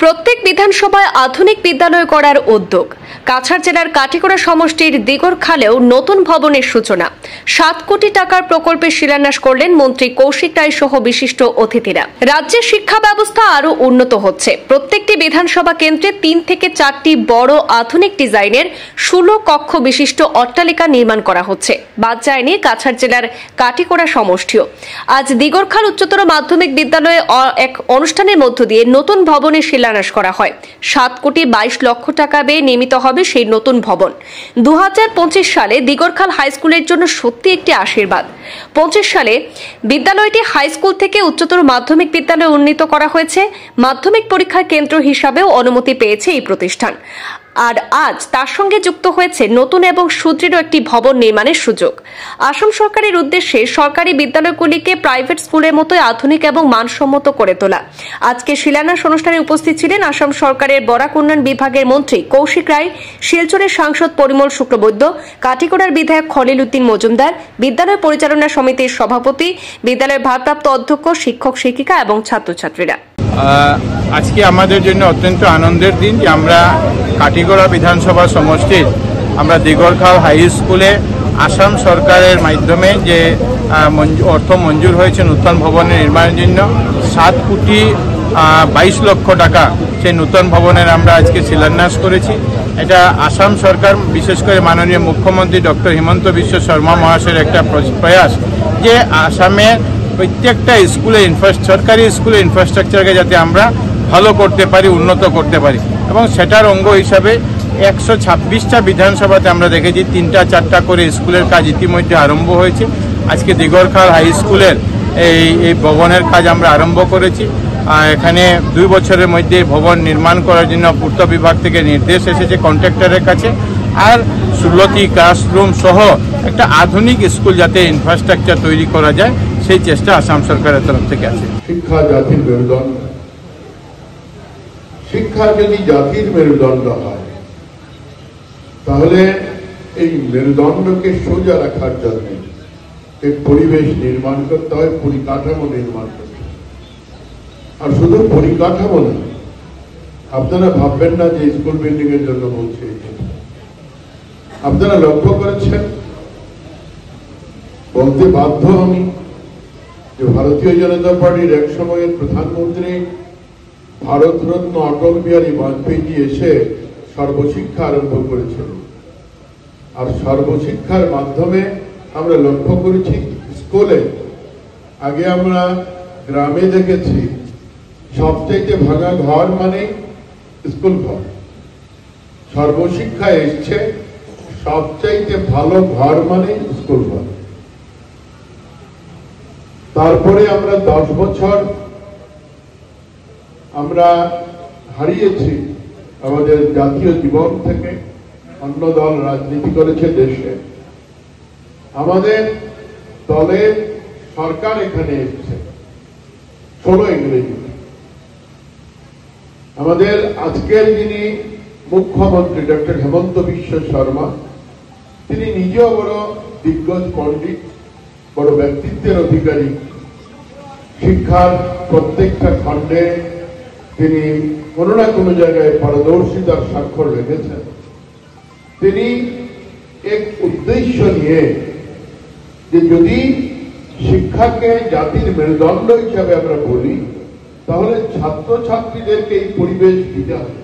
প্রত্যেক বিধানসভায় আধুনিক বিদ্যালয় করার উদ্যোগ। কাছাড় জেলার কাটিগড়া সমষ্টির দিগরখালেও নতুন ভবনের সূচনা। 7 কোটি টাকার প্রকল্পের শিলান্যাস করলেন মন্ত্রী কৌশিক রায় সহ বিশিষ্ট অতিথিরা। রাজ্যের শিক্ষা ব্যবস্থা আরও উন্নত হচ্ছে। প্রত্যেকটি বিধানসভা কেন্দ্রে 3 থেকে 4টি বড় আধুনিক ডিজাইনের 16 কক্ষ বিশিষ্ট অট্টালিকা নির্মাণ করা হচ্ছে। বাদ যায়নি কাছাড় জেলার কাটিগড়া সমষ্টিও। আজ দিগরখাল উচ্চতর মাধ্যমিক বিদ্যালয়ে এক অনুষ্ঠানের মধ্য দিয়ে নতুন ভবনের শিলান্যাস করা হয়। 7 কোটি 22 লক্ষ টাকা ব্যয়ে নির্মিত হবে সেই নতুন ভবন। 2025 সালে দিগরখাল হাই স্কুলের জন্য সত্যি একটি আশীর্বাদ। 25 সালে বিদ্যালয়টি হাই স্কুল থেকে উচ্চতর মাধ্যমিক বিদ্যালয়ে উন্নীত করা হয়েছে। মাধ্যমিক পরীক্ষার কেন্দ্র হিসাবেও অনুমতি পেয়েছে এই প্রতিষ্ঠান। আর আজ তার সঙ্গে যুক্ত হয়েছে নতুন এবং সুদৃঢ় একটি ভবন নির্মাণের সুযোগ। আসাম সরকারের উদ্দেশ্যে সরকারি বিদ্যালয়গুলিকে প্রাইভেট স্কুলের মতোই আধুনিক এবং মানসম্মত করে তোলা। আজকে শিলান্যাস অনুষ্ঠানে উপস্থিত ছিলেন আসাম সরকারের বরাক উন্নয়ন বিভাগের মন্ত্রী কৌশিক রায়, শিলচরের সাংসদ পরিমল শুক্লবৈদ্য, কাটিগড়ার বিধায়ক খলিল উদ্দিন মজুমদার, বিদ্যালয় পরিচালনা সমিতির সভাপতি, বিদ্যালয়ের ভারপ্রাপ্ত অধ্যক্ষ, শিক্ষক শিক্ষিকা এবং ছাত্রছাত্রীরা। আজকে আমাদের জন্য অত্যন্ত আনন্দের দিন যে আমরা কাটিগড়া বিধানসভা সমষ্টির আমরা দিগরখাল হাই স্কুলে আসাম সরকারের মাধ্যমে যে অর্থ মঞ্জুর হয়েছে নূতন ভবনের নির্মাণের জন্য 7 কোটি 22 লক্ষ টাকা সেই নূতন ভবনের আমরা আজকে শিলান্যাস করেছি। এটা আসাম সরকার, বিশেষ করে মাননীয় মুখ্যমন্ত্রী ডক্টর হিমন্ত বিশ্ব শর্মা মহাশয়ের একটা প্রয়াস যে আসামের প্রত্যেকটা স্কুলে সরকারি স্কুলের ইনফ্রাস্ট্রাকচারকে যাতে আমরা ভালো করতে পারি, উন্নত করতে পারি, এবং সেটার অঙ্গ হিসাবে 126টা বিধানসভাতে আমরা দেখেছি 3টা 4টা করে স্কুলের কাজ ইতিমধ্যে আরম্ভ হয়েছে। আজকে দিগরখাল হাই স্কুলের এই ভবনের কাজ আমরা আরম্ভ করেছি। এখানে 2 বছরের মধ্যে ভবন নির্মাণ করার জন্য পূর্ত বিভাগ থেকে নির্দেশ এসেছে কন্ট্রাক্টরের কাছে। আর 16টি ক্লাসরুম সহ একটা আধুনিক স্কুল যাতে ইনফ্রাস্ট্রাকচার তৈরি করা যায় সেই চেষ্টা আসাম সরকারের তরফ থেকে আছে। শিক্ষা জাতির মেরুদণ্ড। শিক্ষা যদি জাতির মেরুদণ্ড হয় তাহলে এই মেরুদণ্ডকে সোজা রাখার জন্য এই পরিবেশ নির্মাণ করতে হয়, পরিকাঠামো নির্মাণ করতে হয়। আর শুধু পরিকাঠামো না, আপনারা ভাববেন না যে স্কুল বিল্ডিং এর জন্য বলছে। আপনারা লক্ষ্য করেছেন, বলতে বাধ্য আমি যে ভারতীয় জনতা পার্টির এক সময়ের প্রধানমন্ত্রী ভারতরত্ন অটল বিহারী বাজপেয়ী এসে সর্বশিক্ষা আরম্ভ করেছিল। আর সর্বশিক্ষার মাধ্যমে আমরা লক্ষ্য করেছি স্কুলে, আগে আমরা গ্রামে দেখেছি সবচাইতে ভাঙা ঘর মানে স্কুল ঘর। সর্বশিক্ষা এসছে সবচাইতে ভালো ঘর মানে স্কুল ঘর। তারপরে আমরা 10 বছর আমরা হারিয়েছি আমাদের জাতীয় জীবন থেকে। অন্য দল রাজনীতি করেছে দেশে, আমাদের দলের সরকার এখানে এসেছে 16 ইংরেজি। আমাদের আজকের যিনি মুখ্যমন্ত্রী ডক্টর হিমন্ত বিশ্ব শর্মা, তিনি নিজেও বড় দিগ্গজ পণ্ডিত, বড় ব্যক্তিত্বের অধিকারী। শিক্ষার প্রত্যেকটা খণ্ডে তিনি কোনো না কোনো জায়গায় পারদর্শিতার স্বাক্ষর রেখেছেন। তিনি এক উদ্দেশ্য নিয়ে যে যদি শিক্ষাকে জাতির মেরুদণ্ড হিসাবে আমরা বলি তাহলে ছাত্রছাত্রীদেরকে এই পরিবেশ দিতে হবে।